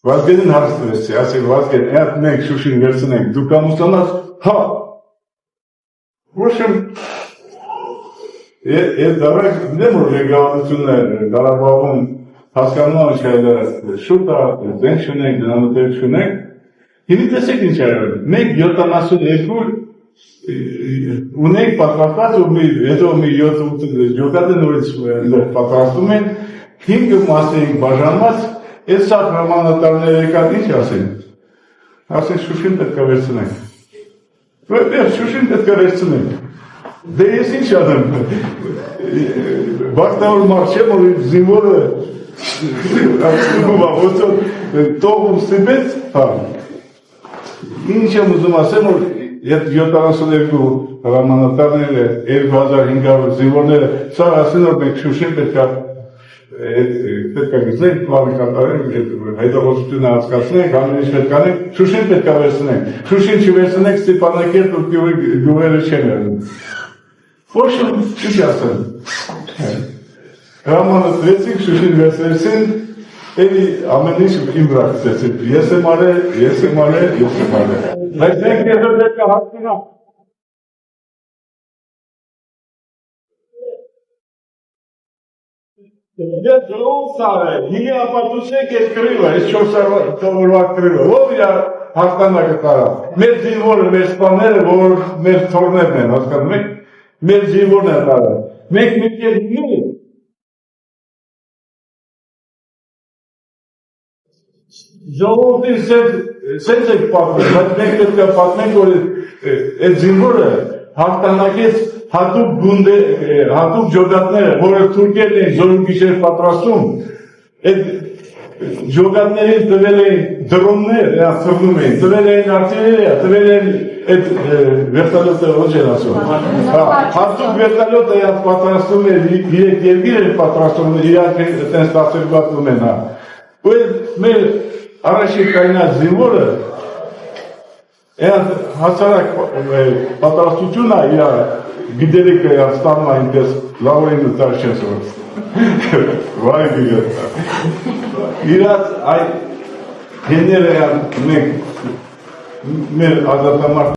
Վազգենին հարցրեցի, ասի Վազգեն, այդ մենք Շուշին վերցնենք, դուք ամուսնանաս, հա։ Ոչմ, այդ դարակ դեմ որ ղեկավարություններ Ղարաբաղում հասկանում են չայլը շուտ դենք շունենք, դնանոտեր շունենք, հիմի տեսեք ինչ այրան, մենք 72 ունենք պատրաստված ու հետո մի 7 ջոկատը նորից պատրաստում են, 5 մաս էինք բաժանված, այդ սաղ հրամանատարները եկան ինչ ասեն, ասեն Շուշին պետք է վերցնենք, Շուշին պետք է վերցնենք, դե ես ինչ ադեմ, բախտավոր մարդ չեմ, որ զինվորը տողում ստիպեց, ինչ եմ ուզում ասեմ, որ 72 հրամանատարները, 2500 զինվորները, սա ասեն, որ մենք Շուշին պետք է գծենք, պլանի կատարենք, հայտարարությունը հասկացնենք, ամեն ինչ պետք է անենք, Շուշին պետք է վերցնենք, Շուշին չվերցնենք, Ստեփանակերտ ու գյուղերը չեն եղնում։ Ոչմ ինչ ասեմ, հրամանատարեցինք, Շուշին վերցրեցին, էլի ամեն ինչ իմ վրա գցեցին, ես եմ արել, բայց մենք եզր պետք է հասկանանք։ Ես ժողովուրդ սարել, հինի ապատուցեք ես կրիվը, ես 4 տովորվա կրիվը, ով իր հաղթանակը տարավ, մեր զինվորը, մեր սպաները, որ մեր թորներն են, հասկանում եք, մեր զինվորն է տարավ, մենք մի կեր հինի, ժողովորդին սենց եք պատմել, բայց մենք պետք է պատմենք, որ այդ զինվորը հաղթանակեց հատուկ գունդը, հատուկ ջոգատները, որը թուրքերն են զորում գիշեր պատրաստում, այդ ջոգատներին տվել են դրոններ, թռնում էին, տվել են արտիլերիա, տվել են այդ վերտալյոտը ոչ են ասում, հատուկ վերտալյոտը պատրաստում են, իրեք երկիր են պատրաստում, իրակ այդպես տասերբատում են, ու մեր առաջին կայնած զինվորը, այդ հասարակ պատրաստությունը իր գիտելիքը ստանում այնպես լավորին ու տար չեն սորում, վայ գիգը, իրաց այդ գեները մենք մեր ազատամարդ